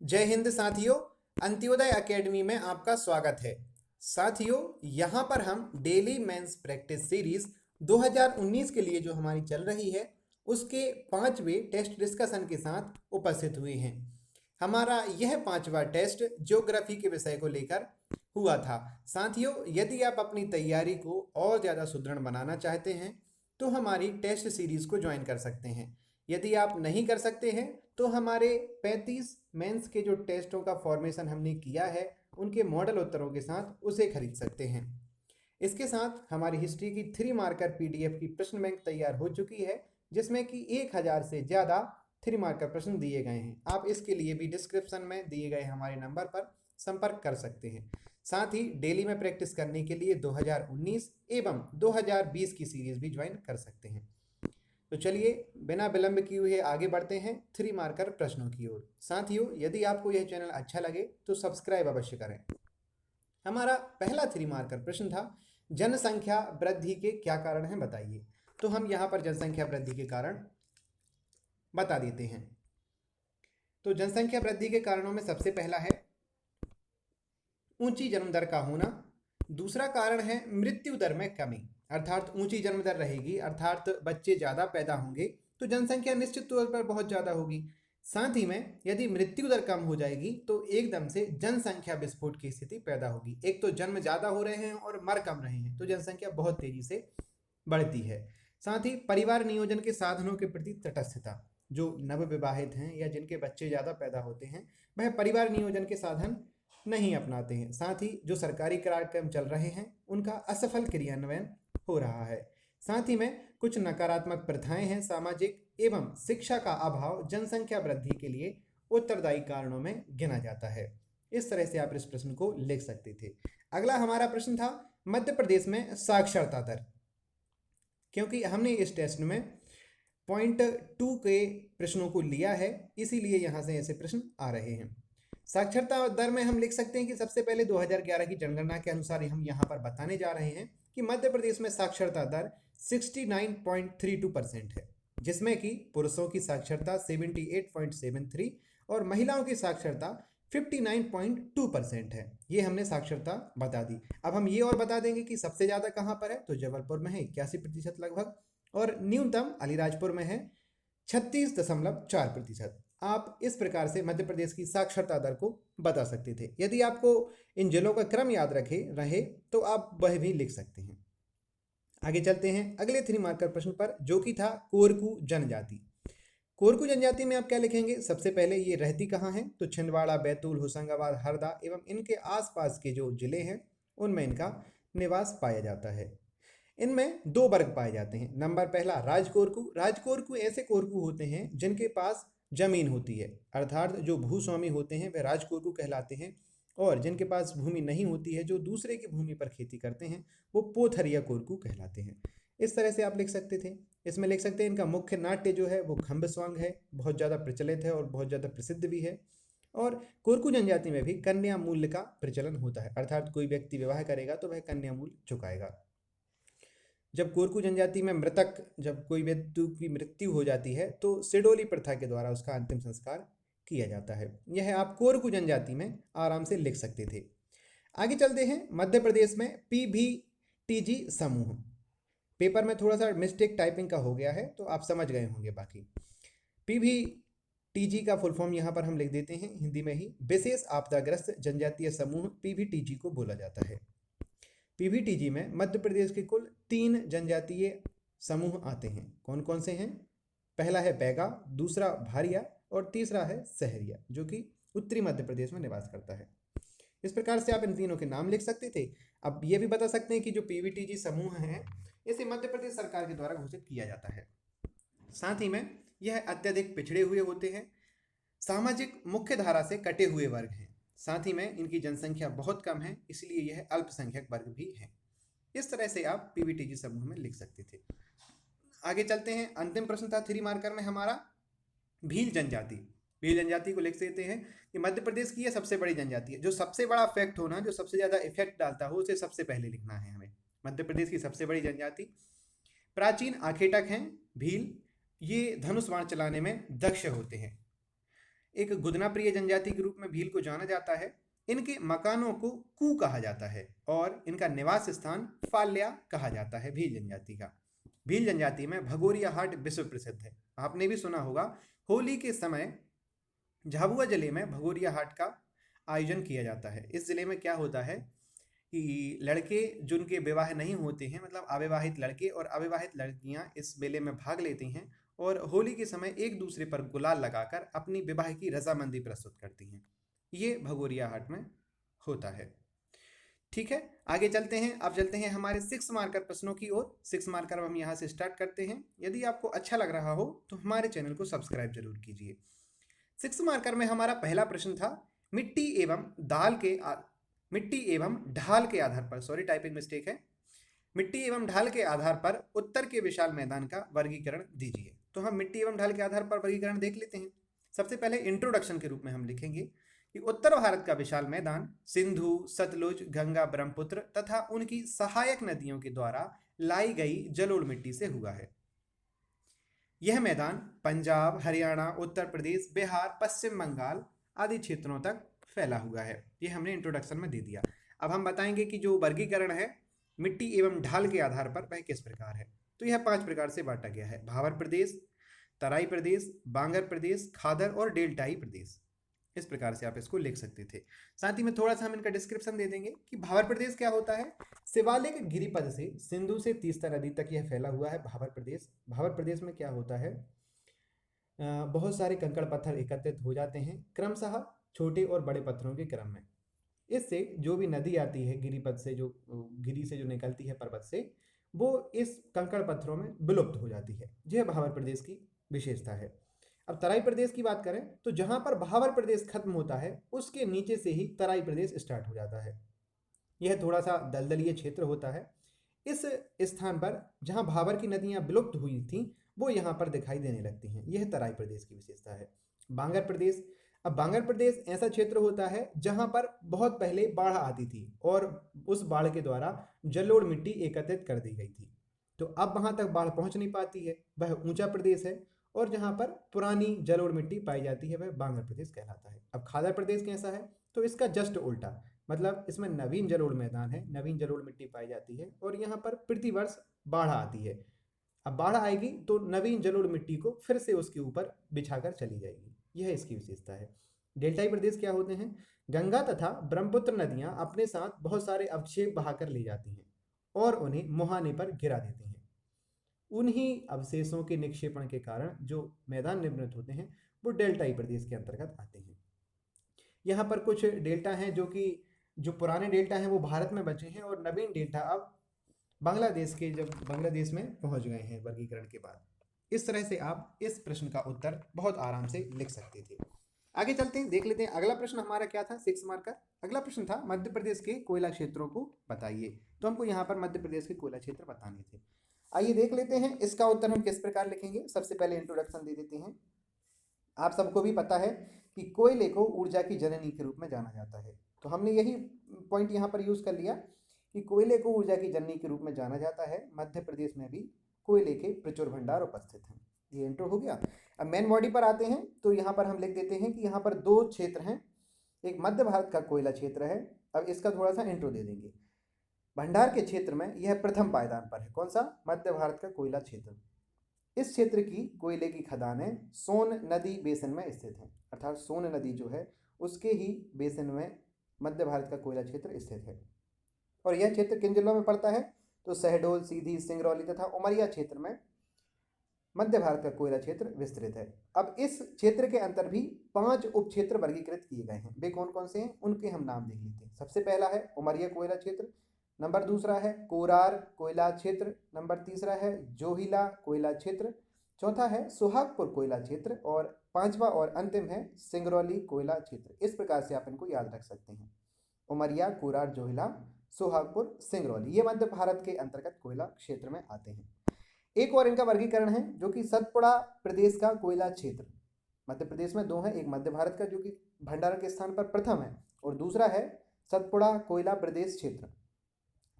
जय हिंद साथियों। अंत्योदय एकेडमी में आपका स्वागत है। साथियों, यहाँ पर हम डेली मेंस प्रैक्टिस सीरीज 2019 के लिए जो हमारी चल रही है उसके 5वें टेस्ट डिस्कशन के साथ उपस्थित हुए हैं। हमारा यह 5वां टेस्ट ज्योग्राफी के विषय को लेकर हुआ था। साथियों, यदि आप अपनी तैयारी को और ज़्यादा सुदृढ़ बनाना चाहते हैं तो हमारी टेस्ट सीरीज को ज्वाइन कर सकते हैं। यदि आप नहीं कर सकते हैं तो हमारे 35 मेंस के जो टेस्टों का फॉर्मेशन हमने किया है उनके मॉडल उत्तरों के साथ उसे खरीद सकते हैं। इसके साथ हमारी हिस्ट्री की 3 मार्कर पीडीएफ की प्रश्न बैंक तैयार हो चुकी है, जिसमें कि 1000 से ज़्यादा 3 मार्कर प्रश्न दिए गए हैं। आप इसके लिए भी डिस्क्रिप्शन में दिए गए हमारे नंबर पर संपर्क कर सकते हैं। साथ ही डेली में प्रैक्टिस करने के लिए 2019 एवं 2020 की सीरीज भी ज्वाइन कर सकते हैं। तो चलिए बिना विलंब किए हुए आगे बढ़ते हैं 3 मार्कर प्रश्नों की ओर। साथियों, यदि आपको यह चैनल अच्छा लगे तो सब्सक्राइब अवश्य करें। हमारा पहला 3 मार्कर प्रश्न था, जनसंख्या वृद्धि के क्या कारण हैं बताइए। तो हम यहाँ पर जनसंख्या वृद्धि के कारण बता देते हैं। तो जनसंख्या वृद्धि के कारणों में सबसे पहला है ऊंची जन्म दर का होना। दूसरा कारण है मृत्यु दर में कमी, अर्थात ऊंची जन्म दर रहेगी अर्थात बच्चे ज़्यादा पैदा होंगे तो जनसंख्या निश्चित तौर पर बहुत ज़्यादा होगी। साथ ही में यदि मृत्यु दर कम हो जाएगी तो एकदम से जनसंख्या विस्फोट की स्थिति पैदा होगी। एक तो जन्म ज़्यादा हो रहे हैं और मर कम रहे हैं तो जनसंख्या बहुत तेज़ी से बढ़ती है। साथ ही परिवार नियोजन के साधनों के प्रति तटस्थता, जो नवविवाहित हैं या जिनके बच्चे ज़्यादा पैदा होते हैं वह परिवार नियोजन के साधन नहीं अपनाते हैं। साथ ही जो सरकारी कार्यक्रम चल रहे हैं उनका असफल क्रियान्वयन हो रहा है। साथ ही में कुछ नकारात्मक प्रथाएं हैं, सामाजिक एवं शिक्षा का अभाव जनसंख्या वृद्धि के लिए उत्तरदायी कारणों में गिना जाता है। इस तरह से आप इस प्रश्न को लिख सकते थे। अगला हमारा प्रश्न था मध्य प्रदेश में साक्षरता दर। क्योंकि हमने इस टेस्ट में .2 के प्रश्नों को लिया है इसीलिए यहाँ से ऐसे प्रश्न आ रहे हैं। साक्षरता दर में हम लिख सकते हैं कि सबसे पहले 2011 की जनगणना के अनुसार हम यहाँ पर बताने जा रहे हैं कि मध्य प्रदेश में साक्षरता दर 69.32% है, जिसमें कि पुरुषों की साक्षरता 78.73 और महिलाओं की साक्षरता 59.2% है। ये हमने साक्षरता बता दी। अब हम ये और बता देंगे कि सबसे ज़्यादा कहाँ पर है, तो जबलपुर में है 81% लगभग, और न्यूनतम अलीराजपुर में है 36.4%। आप इस प्रकार से मध्य प्रदेश की साक्षरता दर को बता सकते थे। यदि आपको इन जिलों का क्रम याद रहे तो आप वह भी लिख सकते हैं। आगे चलते हैं अगले 3 मार्कर प्रश्न पर, जो कि था कोरकू जनजाति। कोरकू जनजाति में आप क्या लिखेंगे? सबसे पहले ये रहती कहाँ है, तो छिंदवाड़ा, बैतूल, होशंगाबाद, हरदा एवं इनके आसपास के जो जिले हैं उनमें इनका निवास पाया जाता है। इनमें 2 वर्ग पाए जाते हैं। नंबर पहला राजकोरकू। राजकोरकू ऐसे कोरकू होते हैं जिनके पास जमीन होती है, अर्थात जो भूस्वामी होते हैं वह राजकोरकू कहलाते हैं, और जिनके पास भूमि नहीं होती है, जो दूसरे की भूमि पर खेती करते हैं, वो पोथरिया कोरकू कहलाते हैं। इस तरह से आप लिख सकते थे। इसमें लिख सकते हैं इनका मुख्य नाट्य जो है वो खम्ब स्वांग है, बहुत ज़्यादा प्रचलित है और बहुत ज़्यादा प्रसिद्ध भी है। और कोरकू जनजाति में भी कन्या मूल्य का प्रचलन होता है, अर्थात कोई व्यक्ति विवाह करेगा तो वह कन्या मूल्य चुकाएगा। जब कोरकू जनजाति में जब कोई व्यक्ति की मृत्यु हो जाती है तो सिडोली प्रथा के द्वारा उसका अंतिम संस्कार किया जाता है। यह आप कोरकू जनजाति में आराम से लिख सकते थे। आगे चलते हैं मध्य प्रदेश में पीवीटीजी समूह। पेपर में थोड़ा सा मिस्टेक टाइपिंग का हो गया है तो आप समझ गए होंगे। बाकी पीवीटीजी का फुल फॉर्म यहाँ पर हम लिख देते हैं हिंदी में ही, विशेष आपदाग्रस्त जनजातीय समूह पीवीटीजी को बोला जाता है। पीवीटीजी में मध्य प्रदेश के कुल 3 जनजातीय समूह आते हैं। कौन कौन से हैं? पहला है बैगा, दूसरा भारिया और तीसरा है सहरिया, जो कि उत्तरी मध्य प्रदेश में निवास करता है। इस प्रकार से आप इन तीनों के नाम लिख सकते थे। अब ये भी बता सकते हैं कि जो पीवीटीजी समूह है इसे मध्य प्रदेश सरकार के द्वारा घोषित किया जाता है। साथ ही में यह अत्यधिक पिछड़े हुए होते हैं, सामाजिक मुख्य धारा से कटे हुए वर्ग हैं। साथ ही में इनकी जनसंख्या बहुत कम है, इसलिए यह अल्पसंख्यक वर्ग भी है। इस तरह से आप पीवीटीजी समूह में लिख सकते थे। आगे चलते हैं। अंतिम प्रश्न था 3 मार्कर में हमारा भील जनजाति। भील जनजाति को लिख देते हैं कि मध्य प्रदेश की यह सबसे बड़ी जनजाति है। जो सबसे बड़ा फैक्ट होना, जो सबसे ज़्यादा इफेक्ट डालता हो, उसे सबसे पहले लिखना है हमें। मध्य प्रदेश की सबसे बड़ी जनजाति प्राचीन आखेटक हैं भील। ये धनुष बाण चलाने में दक्ष होते हैं। एक गुदना प्रिय जनजाति के रूप में भील को जाना जाता है। इनके मकानों को कू कहा जाता है और इनका निवास स्थान फाल्या कहा जाता है भील जनजाति का। भील जनजाति में भगोरिया हाट विश्व प्रसिद्ध है। आपने भी सुना होगा होली के समय झाबुआ जिले में भगोरिया हाट का आयोजन किया जाता है। इस जिले में क्या होता है कि लड़के जिनके विवाह नहीं होते हैं, मतलब अविवाहित लड़के और अविवाहित लड़कियां इस मेले में भाग लेती हैं और होली के समय एक दूसरे पर गुलाल लगाकर अपनी विवाह की रजामंदी प्रस्तुत करती हैं। ये भगोरिया हाट में होता है। ठीक है, आगे चलते हैं। अब चलते हैं हमारे 6 मार्कर प्रश्नों की ओर। 6 मार्कर हम यहाँ से स्टार्ट करते हैं। यदि आपको अच्छा लग रहा हो तो हमारे चैनल को सब्सक्राइब जरूर कीजिए। 6 मार्कर में हमारा पहला प्रश्न था मिट्टी एवं ढाल के आधार पर, सॉरी टाइपिंग मिस्टेक है, मिट्टी एवं ढाल के आधार पर उत्तर के विशाल मैदान का वर्गीकरण दीजिए। तो हम मिट्टी एवं ढाल के आधार पर वर्गीकरण देख लेते हैं। सबसे पहले इंट्रोडक्शन के रूप में हम लिखेंगे कि उत्तर भारत का विशाल मैदान सिंधु, सतलुज, गंगा, ब्रह्मपुत्र तथा उनकी सहायक नदियों के द्वारा लाई गई जलोढ़ मिट्टी से हुआ है। यह मैदान पंजाब, हरियाणा, उत्तर प्रदेश, बिहार, पश्चिम बंगाल आदि क्षेत्रों तक फैला हुआ है। ये हमने इंट्रोडक्शन में दे दिया। अब हम बताएंगे कि जो वर्गीकरण है मिट्टी एवं ढाल के आधार पर वह किस प्रकार है। तो यह 5 प्रकार से बांटा गया है: भावर प्रदेश, तराई प्रदेश, बांगर प्रदेश, खादर और डेल्टाई प्रदेश। इस प्रकार से आप इसको लिख सकते थे। साथ ही में थोड़ा सा हम इनका डिस्क्रिप्शन दे देंगे कि भावर प्रदेश क्या होता है। शिवालिक गिरिपद से सिंधु से तीस्ता नदी तक यह फैला हुआ है भावर प्रदेश। भावर प्रदेश में क्या होता है, बहुत सारे कंकड़ पत्थर एकत्रित हो जाते हैं क्रमशः छोटे और बड़े पत्थरों के क्रम में। इससे जो भी नदी आती है गिरिपद से, जो गिरी से जो निकलती है पर्वत से, वो इस कंकड़ पत्थरों में विलुप्त हो जाती है। यह भावर प्रदेश की विशेषता है। अब तराई प्रदेश की बात करें तो जहां पर भावर प्रदेश खत्म होता है उसके नीचे से ही तराई प्रदेश स्टार्ट हो जाता है। यह थोड़ा सा दलदलीय क्षेत्र होता है। इस स्थान पर जहां भावर की नदियां विलुप्त हुई थी वो यहाँ पर दिखाई देने लगती हैं। यह तराई प्रदेश की विशेषता है। बांगर प्रदेश, अब बांगर प्रदेश ऐसा क्षेत्र होता है जहां पर बहुत पहले बाढ़ आती थी और उस बाढ़ के द्वारा जलोढ़ मिट्टी एकत्रित कर दी गई थी। तो अब वहां तक बाढ़ पहुंच नहीं पाती है, वह ऊंचा प्रदेश है और जहां पर पुरानी जलोढ़ मिट्टी पाई जाती है वह बांगर प्रदेश कहलाता है। अब खादर प्रदेश कैसा है, तो इसका जस्ट उल्टा, मतलब इसमें नवीन जलोढ़ मैदान है, नवीन जलोढ़ मिट्टी पाई जाती है और यहाँ पर प्रतिवर्ष बाढ़ आती है। अब बाढ़ आएगी तो नवीन जलोढ़ मिट्टी को फिर से उसके ऊपर बिछाकर चली जाएगी। यह इसकी विशेषता है। डेल्टाई प्रदेश क्या होते हैं, गंगा तथा ब्रह्मपुत्र नदियां अपने साथ बहुत सारे अवक्षेप बहाकर ले जाती हैं और उन्हें मुहाने पर गिरा देती हैं। उन्हीं अवशेषों के निक्षेपण के कारण जो मैदान निर्मित होते हैं वो डेल्टाई प्रदेश के अंतर्गत आते हैं। यहाँ पर कुछ डेल्टा हैं जो पुराने डेल्टा हैं वो भारत में बचे हैं और नवीन डेल्टा अब बांग्लादेश में पहुंच गए हैं वर्गीकरण के बाद। इस तरह से आप इस प्रश्न का उत्तर बहुत आराम से लिख सकते थे। आगे चलते हैं, देख लेते हैं अगला प्रश्न हमारा क्या था 6 मार्क का। अगला प्रश्न था मध्य प्रदेश के कोयला क्षेत्रों को बताइए। तो हमको यहाँ पर मध्य प्रदेश के कोयला क्षेत्र बताने थे। आइए देख लेते हैं इसका उत्तर हम किस प्रकार लिखेंगे। सबसे पहले इंट्रोडक्शन दे देते हैं। आप सबको भी पता है कि कोयले को ऊर्जा की जननी के रूप में जाना जाता है। तो हमने यही पॉइंट यहाँ पर यूज कर लिया कि कोयले को ऊर्जा की जननी के रूप में जाना जाता है। मध्य प्रदेश में भी कोयले के प्रचुर भंडार उपस्थित हैं। ये इंट्रो हो गया। अब मेन बॉडी पर आते हैं तो यहाँ पर हम लिख देते हैं कि यहाँ पर 2 क्षेत्र हैं। एक मध्य भारत का कोयला क्षेत्र है। अब इसका थोड़ा सा इंट्रो दे देंगे। भंडार के क्षेत्र में यह प्रथम पायदान पर है। कौन सा? मध्य भारत का कोयला क्षेत्र। इस क्षेत्र की कोयले की खदानें सोन नदी बेसिन में स्थित हैं, अर्थात सोन नदी जो है उसके ही बेसिन में मध्य भारत का कोयला क्षेत्र स्थित है। और यह क्षेत्र किन जिलों में पड़ता है? तो शहडोल, सीधी, सिंगरौली तथा उमरिया क्षेत्र में मध्य भारत का कोयला क्षेत्र विस्तृत है। अब इस क्षेत्र के अंतर भी 5 उप क्षेत्र वर्गीकृत किए गए हैं। वे कौन कौन से हैं उनके हम नाम देख लेते हैं। सबसे पहला है उमरिया कोयला क्षेत्र, नंबर दूसरा है कोरार कोयला क्षेत्र, नंबर तीसरा है जोहिला कोयला क्षेत्र, चौथा है सुहागपुर कोयला क्षेत्र और पांचवा और अंतिम है सिंगरौली कोयला क्षेत्र। इस प्रकार से आप इनको याद रख सकते हैं। उमरिया, कोरार, जोहिला, सुहागपुर, सिंगरौली, ये मध्य भारत के अंतर्गत कोयला क्षेत्र में आते हैं। एक और इनका वर्गीकरण है जो कि सतपुड़ा प्रदेश का कोयला क्षेत्र। मध्य प्रदेश में 2 है, एक मध्य भारत का जो कि भंडारण के स्थान पर प्रथम है और दूसरा है सतपुड़ा कोयला प्रदेश क्षेत्र।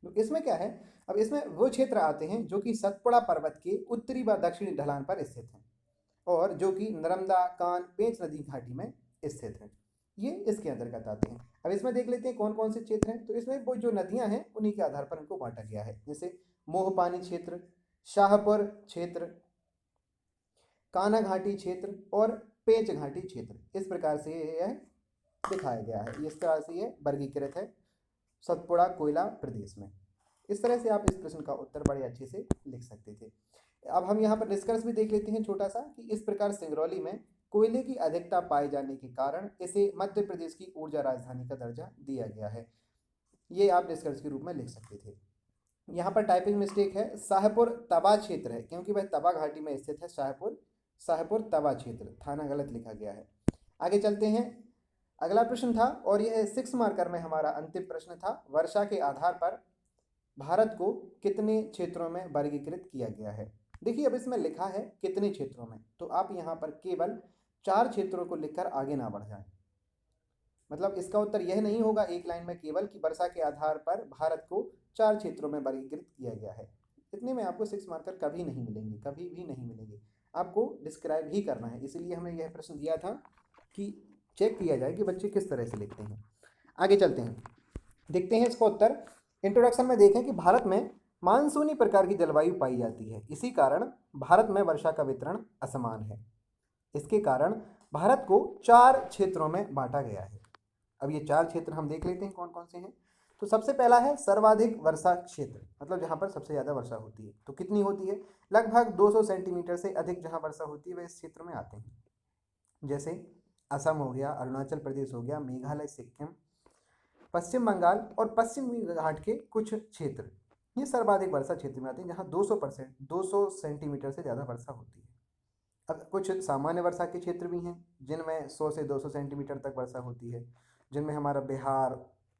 तो इसमें क्या है, अब इसमें वो क्षेत्र आते हैं जो कि सतपुड़ा पर्वत के उत्तरी व दक्षिणी ढलान पर स्थित हैं। और जो कि नर्मदा, कान, पेंच नदी घाटी में स्थित है। ये इसके अंतर्गत आते हैं। अब इसमें देख लेते हैं कौन कौन से क्षेत्र हैं। तो इसमें वो जो नदियां हैं उन्हीं के आधार पर इनको बांटा गया है, जैसे मोहपानी क्षेत्र, शाहपुर क्षेत्र, कान्हा घाटी क्षेत्र और पेंच घाटी क्षेत्र। इस प्रकार से यह दिखाया गया है, इस तरह से ये वर्गीकृत है सतपुड़ा कोयला प्रदेश में। इस तरह से आप इस प्रश्न का उत्तर बड़े अच्छे से लिख सकते थे। अब हम यहाँ पर निष्कर्ष भी देख लेते हैं छोटा सा, कि इस प्रकार सिंगरौली में कोयले की अधिकता पाए जाने के कारण इसे मध्य प्रदेश की ऊर्जा राजधानी का दर्जा दिया गया है। ये आप निष्कर्ष के रूप में लिख सकते थे। यहाँ पर टाइपिंग मिस्टेक है, शाहपुर तवा क्षेत्र है, क्योंकि वह तवा घाटी में स्थित है। शाहपुर तवा क्षेत्र, थाना गलत लिखा गया है। आगे चलते हैं। अगला प्रश्न था, और यह 6 मार्कर में हमारा अंतिम प्रश्न था, वर्षा के आधार पर भारत को कितने क्षेत्रों में वर्गीकृत किया गया है। देखिए अब इसमें लिखा है कितने क्षेत्रों में, तो आप यहाँ पर केवल 4 क्षेत्रों को लिखकर आगे ना बढ़ जाएं। मतलब इसका उत्तर यह नहीं होगा एक लाइन में केवल कि वर्षा के आधार पर भारत को 4 क्षेत्रों में वर्गीकृत किया गया है। इतने में आपको 6 मार्कर कभी नहीं मिलेंगे, कभी भी नहीं मिलेंगे। आपको डिस्क्राइब ही करना है, इसीलिए हमने यह प्रश्न दिया था कि चेक किया जाए कि बच्चे किस तरह से लिखते हैं। आगे चलते हैं, देखते हैं इसका उत्तर। इंट्रोडक्शन में देखें कि भारत में मानसूनी प्रकार की जलवायु पाई जाती है, इसी कारण भारत में वर्षा का वितरण असमान है। इसके कारण भारत को 4 क्षेत्रों में बांटा गया है। अब ये 4 क्षेत्र हम देख लेते हैं कौन कौन से हैं। तो सबसे पहला है सर्वाधिक वर्षा क्षेत्र, मतलब जहाँ पर सबसे ज़्यादा वर्षा होती है। तो कितनी होती है? लगभग 200 सेंटीमीटर से अधिक जहाँ वर्षा होती है वह इस क्षेत्र में आते हैं, जैसे असम हो गया, अरुणाचल प्रदेश हो गया, मेघालय, सिक्किम, पश्चिम बंगाल और पश्चिमी घाट के कुछ क्षेत्र, ये सर्वाधिक वर्षा क्षेत्र में आते हैं जहाँ 200 सेंटीमीटर से ज़्यादा वर्षा होती है। अब कुछ सामान्य वर्षा के क्षेत्र भी हैं जिनमें 100 से 200 सेंटीमीटर तक वर्षा होती है, जिनमें हमारा बिहार,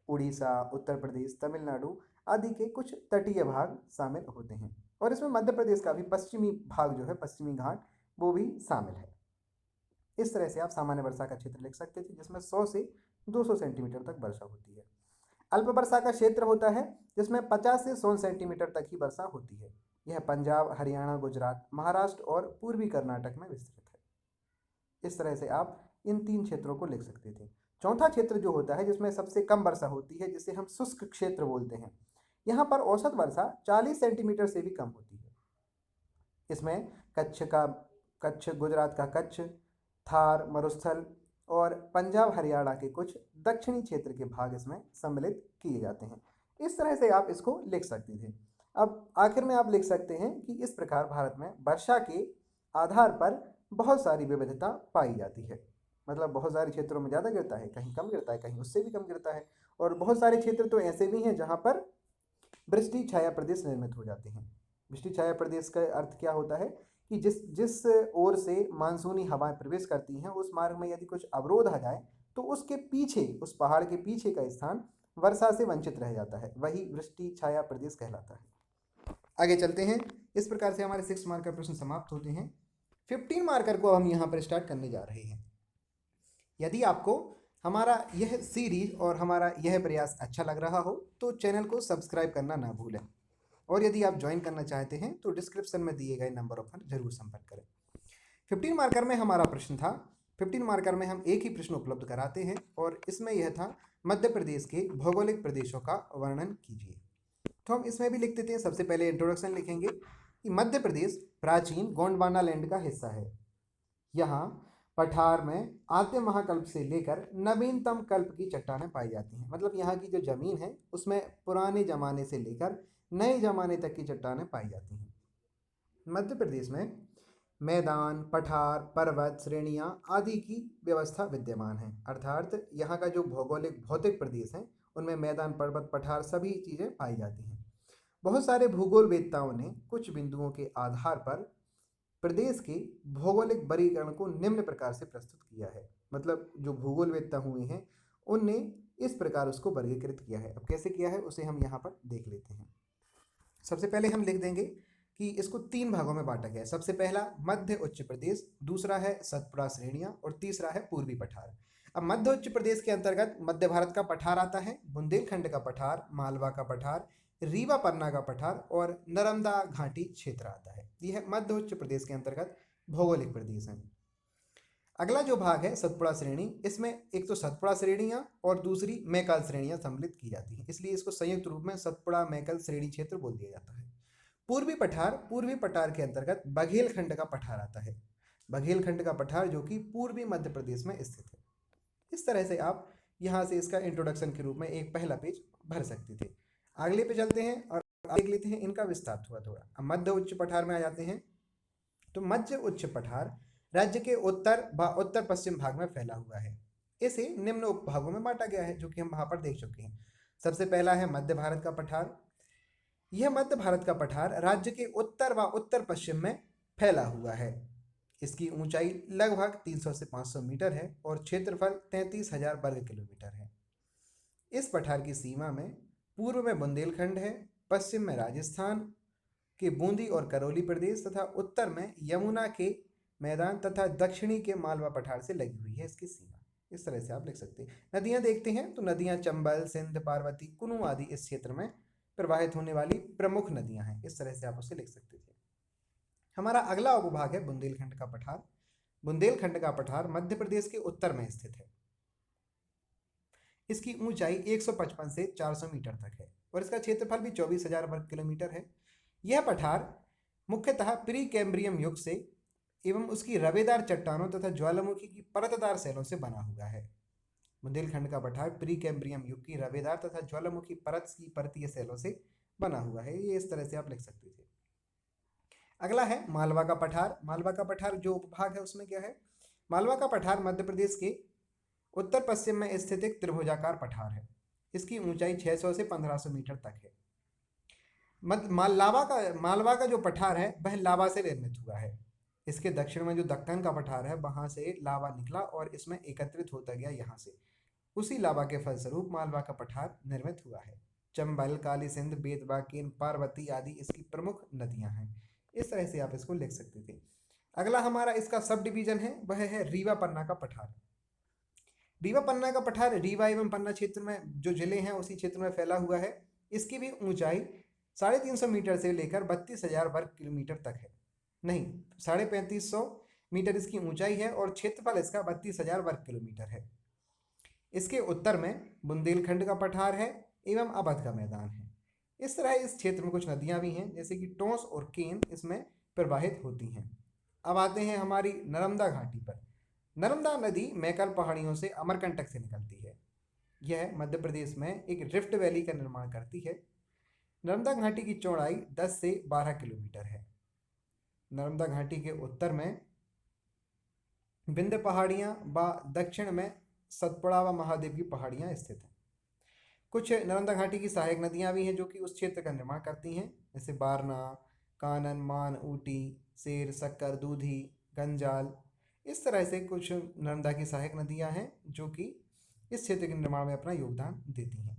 उड़ीसा, उत्तर प्रदेश, तमिलनाडु आदि के कुछ तटीय भाग शामिल होते हैं। और इसमें मध्य प्रदेश का भी पश्चिमी भाग जो है, पश्चिमी घाट, वो भी शामिल है। इस तरह से आप सामान्य वर्षा का क्षेत्र लिख सकते थे जिसमें 100 से 200 सेंटीमीटर तक वर्षा होती है। अल्प वर्षा का क्षेत्र होता है जिसमें 50 से 100 सेंटीमीटर तक ही वर्षा होती है। यह पंजाब, हरियाणा, गुजरात, महाराष्ट्र और पूर्वी कर्नाटक में विस्तृत है। इस तरह से आप इन 3 क्षेत्रों को लिख सकते थे। चौथा क्षेत्र जो होता है जिसमें सबसे कम वर्षा होती है, जिसे हम शुष्क क्षेत्र बोलते हैं, यहाँ पर औसत वर्षा 40 सेंटीमीटर से भी कम होती है। इसमें कच्छ, गुजरात का कच्छ, थार, मरुस्थल और पंजाब, हरियाणा के कुछ दक्षिणी क्षेत्र के भाग इसमें सम्मिलित किए जाते हैं। इस तरह से आप इसको लिख सकते थे। अब आखिर में आप लिख सकते हैं कि इस प्रकार भारत में वर्षा के आधार पर बहुत सारी विविधता पाई जाती है। मतलब बहुत सारे क्षेत्रों में ज़्यादा गिरता है, कहीं कम गिरता है, कहीं उससे भी कम गिरता है, और बहुत सारे क्षेत्र तो ऐसे भी हैं जहाँ पर वृष्टि छाया प्रदेश निर्मित हो जाते हैं। वृष्टि छाया प्रदेश का अर्थ क्या होता है कि जिस ओर से मानसूनी हवाएं प्रवेश करती हैं उस मार्ग में यदि कुछ अवरोध आ जाए तो उसके पीछे, उस पहाड़ के पीछे का स्थान वर्षा से वंचित रह जाता है, वही वृष्टि छाया प्रदेश कहलाता है। आगे चलते हैं। इस प्रकार से हमारे 6 मार्कर प्रश्न समाप्त होते हैं। 15 मार्कर को हम यहाँ पर स्टार्ट करने जा रहे हैं। यदि आपको हमारा यह सीरीज और हमारा यह प्रयास अच्छा लग रहा हो तो चैनल को सब्सक्राइब करना ना भूलें, और यदि आप ज्वाइन करना चाहते हैं तो डिस्क्रिप्शन में दिए गए नंबरों पर जरूर संपर्क करें। 15 मार्कर में हमारा प्रश्न था, 15 मार्कर में हम एक ही प्रश्न उपलब्ध कराते हैं और इसमें यह था मध्य प्रदेश के भौगोलिक प्रदेशों का वर्णन कीजिए। तो हम इसमें भी लिख देते हैं। सबसे पहले इंट्रोडक्शन लिखेंगे कि मध्य प्रदेश प्राचीन गोंडवाना लैंड का हिस्सा है। यहाँ पठार में आद्य महाकल्प से लेकर नवीनतम कल्प की चट्टानें पाई जाती हैं। मतलब यहाँ की जो जमीन है उसमें पुराने जमाने से लेकर नए जमाने तक की चट्टानें पाई जाती हैं। मध्य प्रदेश में मैदान, पठार, पर्वत श्रेणियाँ आदि की व्यवस्था विद्यमान है। अर्थात यहाँ का जो भौतिक प्रदेश है उनमें मैदान, पर्वत, पठार सभी चीज़ें पाई जाती हैं। बहुत सारे भूगोलवेत्ताओं ने कुछ बिंदुओं के आधार पर प्रदेश के भौगोलिक वर्गीकरण को निम्न प्रकार से प्रस्तुत किया है। मतलब जो भूगोलवेत्ता हुए हैं उनने इस प्रकार उसको वर्गीकृत किया है। अब कैसे किया है उसे हम यहाँ पर देख लेते हैं। सबसे पहले हम लिख देंगे कि इसको 3 भागों में बांटा गया है। सबसे पहला मध्य उच्च प्रदेश, दूसरा है सतपुड़ा श्रेणियाँ और तीसरा है पूर्वी पठार। अब मध्य उच्च प्रदेश के अंतर्गत मध्य भारत का पठार आता है, बुंदेलखंड का पठार, मालवा का पठार, रीवा पन्ना का पठार और नर्मदा घाटी क्षेत्र आता है। यह मध्य उच्च प्रदेश के अंतर्गत भौगोलिक प्रदेश हैं। अगला जो भाग है सतपुड़ा श्रेणी, इसमें एक तो सतपुड़ा श्रेणियां और दूसरी मैकल श्रेणियां सम्मिलित की जाती हैं, इसलिए इसको संयुक्त रूप में सतपुड़ा मैकल श्रेणी क्षेत्र बोल दिया जाता है। पूर्वी पठार के अंतर्गत बघेलखंड का पठार आता है। बघेलखंड का पठार जो कि पूर्वी मध्य प्रदेश में स्थित है। इस तरह से आप यहाँ से इसका इंट्रोडक्शन के रूप में एक पहला पेज भर सकते थे। अगले पे चलते हैं और देख लेते हैं इनका विस्तार थोड़ा। अब मध्य उच्च पठार में आ जाते हैं। तो मध्य उच्च पठार राज्य के उत्तर पश्चिम भाग में फैला हुआ है। इसे निम्न उपभागों में बांटा गया है, जो कि हम वहां पर देख चुके हैं। सबसे पहला है मध्य भारत का पठार। यह मध्य भारत का पठार राज्य के उत्तर व उत्तर पश्चिम में फैला हुआ है। इसकी ऊंचाई लगभग 300 से 500 मीटर है और क्षेत्रफल 33,000 वर्ग किलोमीटर है। इस पठार की सीमा में पूर्व में बुंदेलखंड है, पश्चिम में राजस्थान के बूंदी और करौली प्रदेश तथा उत्तर में यमुना के मैदान तथा दक्षिणी के मालवा पठार से लगी हुई है इसकी सीमा। इस तरह से आप लिख सकते हैं। नदियां देखते हैं तो नदियां चंबल, सिंध, पार्वती, कुनू आदि इस क्षेत्र में प्रवाहित होने वाली प्रमुख नदियां हैं। इस तरह से आप उसे लिख सकते थे। हमारा अगला उपभाग है बुंदेलखंड का पठार। बुंदेलखंड का पठार मध्य प्रदेश के उत्तर में स्थित है। इसकी ऊंचाई 155 से 400 मीटर तक है और इसका क्षेत्रफल भी 24,000 वर्ग किलोमीटर है। यह पठार मुख्यतः प्री कैम्ब्रियम युग से एवं उसकी रवेदार चट्टानों तथा ज्वालामुखी की परतदार शैलों से बना हुआ है। बुंदेलखंड का पठार प्री कैम्ब्रियम युग की रवेदार तथा ज्वालामुखी परत की परतीय शैलों से बना हुआ है। ये इस तरह से आप लिख सकते थे। अगला है मालवा का पठार। मालवा का पठार जो उपभाग है उसमें क्या है? मालवा का पठार मध्य प्रदेश के उत्तर पश्चिम में स्थित एक त्रिभुजाकार पठार है। इसकी ऊंचाई 600 से 1500 मीटर तक है। मालवा का जो पठार है वह लावा से निर्मित हुआ है। इसके दक्षिण में जो दक्कन का पठार है वहां से लावा निकला और इसमें एकत्रित होता गया यहाँ से। उसी लावा के फलस्वरूप मालवा का पठार निर्मित हुआ है। चंबल, काली सिंध, बेतवा, केन, पार्वती आदि इसकी प्रमुख नदियां हैं। इस तरह से आप इसको लिख सकते थे। अगला हमारा इसका सब डिवीजन है वह है रीवा पन्ना का पठार। रीवा पन्ना का पठार रीवा एवं पन्ना क्षेत्र में जो जिले हैं उसी क्षेत्र में फैला हुआ है। इसकी भी ऊंचाई 350 मीटर से लेकर 32,000 वर्ग किलोमीटर तक है। नहीं, 3550 मीटर इसकी ऊंचाई है और क्षेत्रफल इसका 32,000 वर्ग किलोमीटर है। इसके उत्तर में बुंदेलखंड का पठार है एवं अवध का मैदान है। इस तरह इस क्षेत्र में कुछ नदियां भी हैं जैसे कि टोंस और केन इसमें प्रवाहित होती हैं। अब आते हैं हमारी नर्मदा घाटी पर। नर्मदा नदी मैकल पहाड़ियों से अमरकंटक से निकलती है। यह मध्य प्रदेश में एक रिफ्ट वैली का निर्माण करती है। नर्मदा घाटी की चौड़ाई 10 से 12 किलोमीटर है। नर्मदा घाटी के उत्तर में विंध्य पहाड़ियां व दक्षिण में सतपुड़ा व महादेव की पहाड़ियां स्थित हैं। कुछ नर्मदा घाटी की सहायक नदियां भी हैं जो कि उस क्षेत्र का निर्माण करती हैं, जैसे बारना, कानन, मान, ऊटी, सेर, शक्कर, दूधी, गंजाल। इस तरह से कुछ नर्मदा की सहायक नदियां हैं जो कि इस क्षेत्र के निर्माण में अपना योगदान देती हैं।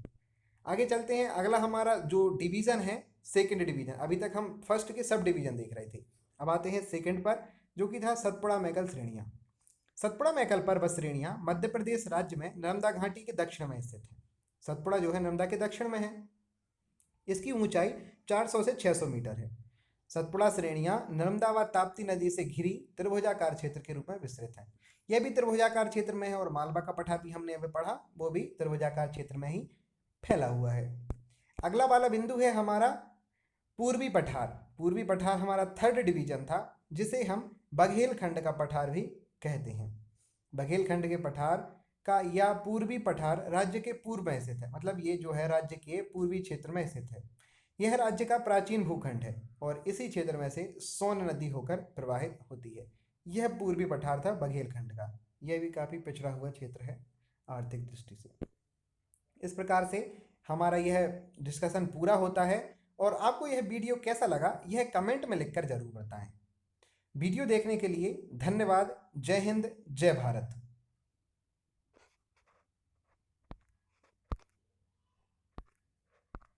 आगे चलते हैं। अगला हमारा जो डिवीज़न है सेकंड डिवीज़न। अभी तक हम फर्स्ट के सब डिवीज़न देख रहे थे। अब आते हैं सेकंड पर जो कि था सतपुड़ा मैकल श्रेणियाँ। सतपुड़ा मैकल पर्वत श्रेणियाँ मध्य प्रदेश राज्य में नर्मदा घाटी के दक्षिण में स्थित है। सतपुड़ा जो है नर्मदा के दक्षिण में है। इसकी ऊंचाई 400 से 600 मीटर है। सतपुड़ा श्रेणियाँ नर्मदा व ताप्ती नदी से घिरी त्रिभुजाकार क्षेत्र के रूप में विस्तृत है। यह भी त्रिभुजाकार क्षेत्र में है और मालवा का पठार भी हमने अभी पढ़ा, वो भी त्रिभुजाकार क्षेत्र में ही फैला हुआ है। अगला वाला बिंदु है हमारा पूर्वी पठार। पूर्वी पठार हमारा थर्ड डिवीजन था जिसे हम बघेलखंड का पठार भी कहते हैं। बघेलखंड के पठार का या पूर्वी पठार राज्य के पूर्व में स्थित है, मतलब ये जो है राज्य के पूर्वी क्षेत्र में स्थित है। यह राज्य का प्राचीन भूखंड है और इसी क्षेत्र में से सोन नदी होकर प्रवाहित होती है। यह पूर्वी पठार था बघेलखंड का। यह भी काफ़ी पिछड़ा हुआ क्षेत्र है आर्थिक दृष्टि से। इस प्रकार से हमारा यह डिस्कशन पूरा होता है। और आपको यह वीडियो कैसा लगा यह कमेंट में लिखकर जरूर बताएं। वीडियो देखने के लिए धन्यवाद। जय हिंद, जय भारत।